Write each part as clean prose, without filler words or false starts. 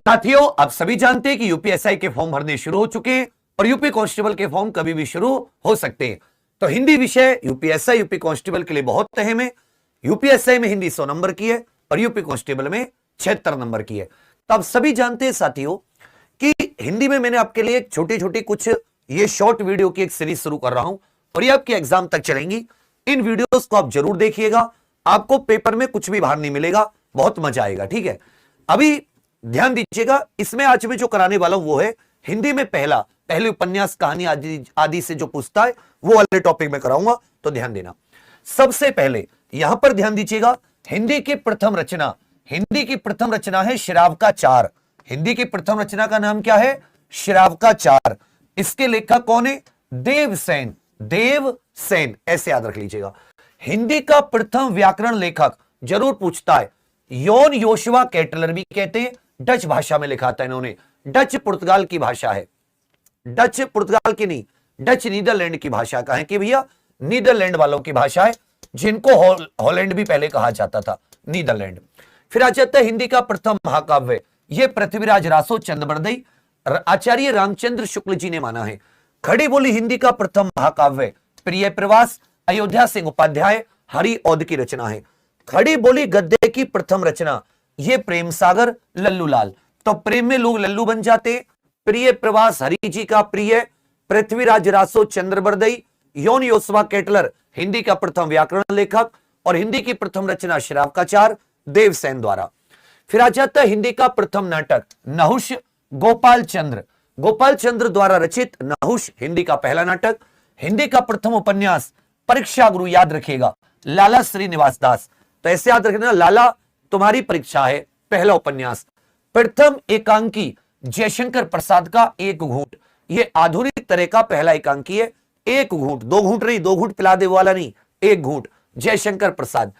साथियों, आप सभी जानते हैं कि यूपीएसआई के फॉर्म भरने शुरू हो चुके हैं और यूपी कांस्टेबल के फॉर्म कभी भी शुरू हो सकते हैं। तो हिंदी विषय यूपीएसआई यूपी कांस्टेबल के लिए बहुत अहम है। यूपीएसआई में हिंदी 100 नंबर की है और यूपी कांस्टेबल में 76 नंबर की है। तो आप सभी जानते हैं साथियों कि हिंदी में मैंने आपके लिए छोटी छोटी कुछ ये शॉर्ट वीडियो की एक सीरीज शुरू कर रहा हूं और ये आपके एग्जाम तक चलेंगी। इन वीडियोस को आप जरूर देखिएगा, आपको पेपर में कुछ भी बाहर नहीं मिलेगा, बहुत मजा आएगा। ठीक है, अभी ध्यान दीजिएगा, इसमें आज मैं जो कराने वाला हूं वो है हिंदी में पहले उपन्यास, कहानी आदि से जो पूछता है वो वाले टॉपिक में कराऊंगा, तो ध्यान देना। सबसे पहले यहां पर ध्यान दीजिएगा, हिंदी की प्रथम रचना है शिरावकाचार। हिंदी की प्रथम रचना का नाम क्या है? शिरावकाचार। इसके लेखक कौन है? देवसेन। ऐसे याद रख लीजिएगा। हिंदी का प्रथम व्याकरण लेखक जरूर पूछता है, योन योशुआ केटलर भी कहते हैं, डच भाषा में लिखा था इन्होंने। डच पुर्तगाल की भाषा है, डच पुर्तगाल की नहीं, डच नीदरलैंड की भाषा का है कि भैया नीदरलैंड वालों की भाषा है, जिनको हॉलैंड भी पहले कहा जाता था, नीदरलैंड। फिर आ जाता है हिंदी का प्रथम महाकाव्य, यह पृथ्वीराज रासो चंद्रबरदई आचार्य रामचंद्र शुक्ल जी ने माना है। खड़ी बोली हिंदी का प्रथम महाकाव्य प्रिय प्रवास अयोध्या सिंह उपाध्याय हरि औध की रचना है। खड़ी बोली गद्य की प्रथम रचना ये प्रेम सागर लल्लूलाल। तो प्रेम में लोग लल्लू बन जाते। प्रिय प्रवास हरि जी का प्रिय, पृथ्वीराज रासो चंद्रबरदई, योन योशुआ केटलर हिंदी का प्रथम व्याकरण लेखक और हिंदी की प्रथम रचना शिरावकाचार देवसेन द्वारा। फिर आ जाता है हिंदी का प्रथम नाटक नहुष गोपाल चंद्र द्वारा रचित नहुष हिंदी का पहला नाटक। हिंदी का प्रथम उपन्यास परीक्षा गुरु, याद रखिएगा, लाला श्रीनिवास दास। तो ऐसे याद रखना, लाला तुम्हारी परीक्षा है, पहला उपन्यास। प्रथम एकांकी जयशंकर प्रसाद का एक घूंट, ये आधुनिक तरह का पहला एकांकी है। एक घूंट, दो घूंट नहीं, दो घूंट पिला दे वाला नहीं, एक घूंट, जयशंकर प्रसाद।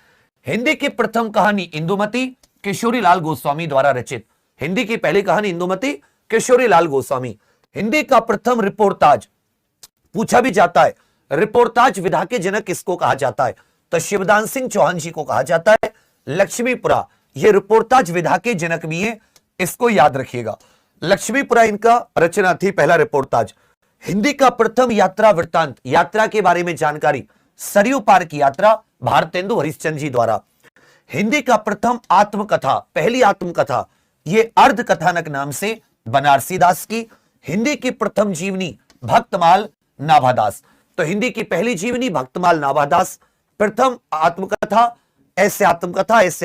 हिंदी की प्रथम कहानी इंदुमती किशोरीलाल गोस्वामी द्वारा रचित। हिंदी की पहली कहानी इंदुमती किशोरीलाल गोस्वामी। हिंदी का प्रथम रिपोर्टाज, पूछा भी जाता है रिपोर्टाज विधा के जनक किसको कहा जाता है? तो शिवदान सिंह चौहान जी को कहा जाता है। लक्ष्मीपुरा ये रिपोर्टाज विधा के जनक भी है, इसको याद रखिएगा। लक्ष्मीपुरा इनका रचना थी, पहला रिपोर्टाज। हिंदी का प्रथम यात्रा वृत्तांत, यात्रा के बारे में जानकारी, सरयू पार की यात्रा भारतेंदु हरिश्चंद्र जी द्वारा। हिंदी का प्रथम आत्मकथा, पहली आत्मकथा ये अर्ध कथानक नाम से बनारसी दास की। हिंदी की प्रथम जीवनी भक्तमाल नाभादास। तो हिंदी की पहली जीवनी भक्तमाल नाभादास। प्रथम आत्मकथा ऐसे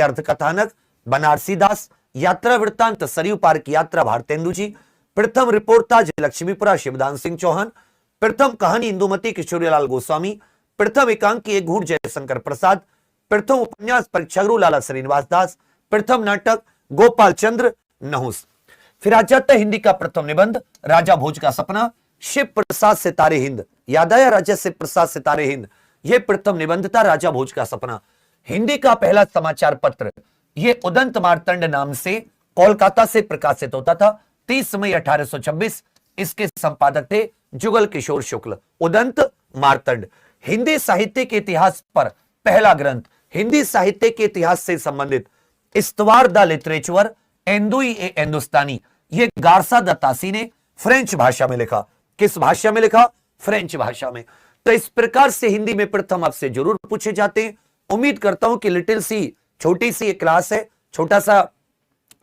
अर्ध कथानक बनारसी दास। यात्रा वृत्तांत सरयू पार की यात्रा भारतेंदु जी। प्रथम रिपोर्टाज लक्ष्मीपुरा शिवदान सिंह चौहान। प्रथम कहानी इंदुमती किशोरीलाल गोस्वामी। प्रथम एकांकी एक घूंट जयशंकर प्रसाद। प्रथम उपन्यास परीक्षा गुरु लाला श्रीनिवास दास। प्रथम नाटक गोपाल चंद्र नहुस। फिर आ जाता है हिंदी का प्रथम निबंध राजा भोज का सपना, शिव प्रसाद सितारे हिंद। याद आया, राजा शिव प्रसाद सितारे हिंद, यह प्रथम निबंध था राजा भोज का सपना। हिंदी का पहला समाचार पत्र यह उदंत मार्तंड नाम से कोलकाता से प्रकाशित होता था, 30 मई 1826। इसके संपादक थे जुगल किशोर शुक्ल। उदंत मार्तंड। हिंदी साहित्य के इतिहास पर पहला ग्रंथ, हिंदी साहित्य के इतिहास से संबंधित इस्तवार द लिटरेचर एंदुई ए हिंदुस्तानी, यह गार्सा दत्तासी ने फ्रेंच भाषा में लिखा। किस भाषा में लिखा? फ्रेंच भाषा में। तो इस प्रकार से हिंदी में प्रथम आपसे जरूर पूछे जाते हैं। उम्मीद करता हूं कि लिटिल सी छोटी सी एक क्लास है, छोटा सा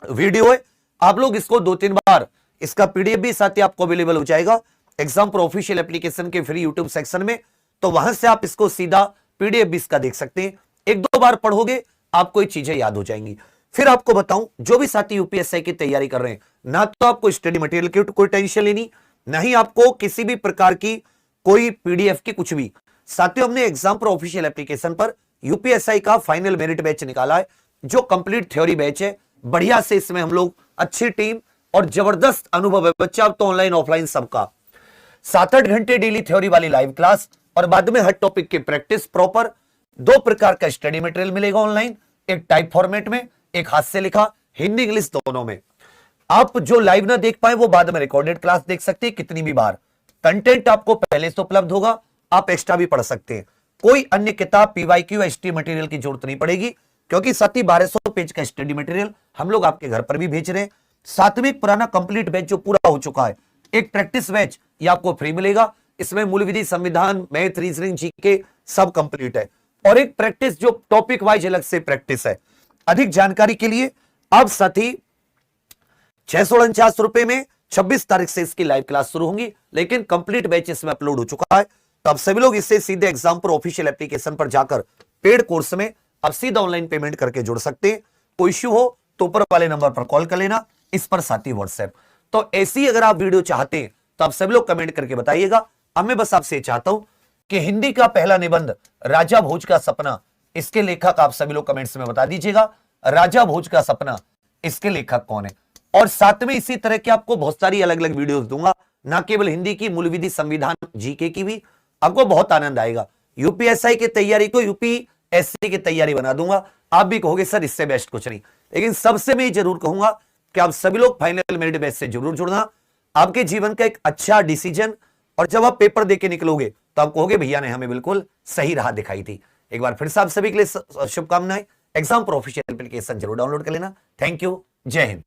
वीडियो है, आप लोग इसको 2-3 बार, इसका पीडीएफ भी साथ ही आपको अवेलेबल हो जाएगा एग्जाम प्रो ऑफिशियल एप्लीकेशन के फ्री यूट्यूब सेक्शन में। तो वहां से आप इसको सीधा पीडीएफ भी इसका देख सकते हैं। 1-2 बार पढ़ोगे आपको ये चीजें याद हो जाएंगी। फिर आपको बताऊं, जो भी साथी यूपीएससी की तैयारी कर रहे हैं, ना तो आपको स्टडी मटेरियल की कोई टेंशन लेनी, ना ही आपको किसी भी प्रकार की कोई पीडीएफ की कुछ भी। साथियों, हमने एग्जाम प्रो ऑफिशियल एप्लीकेशन पर यूपीएससी का फाइनल मेरिट बैच निकाला है, जो कंप्लीट थ्योरी बैच है। बढ़िया से इसमें हम लोग अच्छी टीम और जबरदस्त अनुभव है, बच्चा अब तो ऑनलाइन ऑफलाइन सबका। 7-8 घंटे डेली थ्योरी वाली लाइव क्लास और बाद में हर टॉपिक की प्रैक्टिस प्रॉपर। 2 प्रकार का स्टडी मटेरियल मिलेगा ऑनलाइन, एक टाइप फॉर्मेट में, एक हाथ से लिखा, हिंदी इंग्लिश दोनों में। आप जो लाइव ना देख पाए वो बाद में रिकॉर्डेड क्लास देख सकते हैं कितनी भी बार। कंटेंट आपको पहले से उपलब्ध होगा, आप एक्स्ट्रा भी पढ़ सकते हैं। कोई अन्य किताब पीवाईक्यू एसटी मटेरियल की जरूरत नहीं पड़ेगी, क्योंकि साथ ही 1200 पेज का स्टडी मटेरियल हम लोग आपके घर पर भी भेज रहे हैं। सातवें पुराना कंप्लीट बैच जो पूरा हो चुका है, एक प्रैक्टिस बैच ये आपको फ्री मिलेगा। इसमें मूल विधि, संविधान, मैथ, रीजनिंग, जीके सब कंप्लीट है। और एक प्रैक्टिस जो टॉपिक वाइज अलग से प्रैक्टिस है। अधिक जानकारी के लिए अब साथी 649 रुपए में 26 तारीख से इसकी लाइव क्लास शुरू होंगी, लेकिन कंप्लीट बैच इसमें अपलोड हो चुका है। तो अब सभी लोग इससे सीधे एग्जाम पर ऑफिशियल एप्लीकेशन पर जाकर पेड कोर्स में अब सीधा ऑनलाइन पेमेंट करके जुड़ सकते हैं। कोई इश्यू हो तो ऊपर वाले नंबर पर कॉल कर लेना, इस पर साथी व्हाट्सएप। तो ऐसी अगर आप वीडियो चाहते हैं तो आप सभी लोग कमेंट करके बताइएगा। अब मैं बस आपसे चाहता हूं कि हिंदी का पहला निबंध राजा भोज का सपना, इसके लेखक आप सभी लोग कमेंट्स में बता दीजिएगा। राजा भोज का सपना, इसके लेखक कौन है? और साथ में इसी तरह की आपको बहुत सारी अलग अलग वीडियोस दूंगा, ना केवल हिंदी की, मूल विधि, संविधान, जीके की भी। आपको बहुत आनंद आएगा। यूपीएसआई की तैयारी को यूपीएससी की तैयारी बना दूंगा। आप भी कहोगे सर इससे बेस्ट कुछ नहीं, लेकिन सबसे मैं जरूर कहूंगा कि आप सभी लोग फाइनल मेरिट बैच से जरूर जुड़ना। आपके जीवन का एक अच्छा डिसीजन, और जब आप पेपर देके निकलोगे तो आप कहोगे भैया ने हमें बिल्कुल सही राह दिखाई थी। एक बार फिर से आप सभी के लिए शुभकामनाएं। एग्जाम पर ऑफिशियल एप्लीकेशन जरूर डाउनलोड कर लेना। थैंक यू, जय हिंद।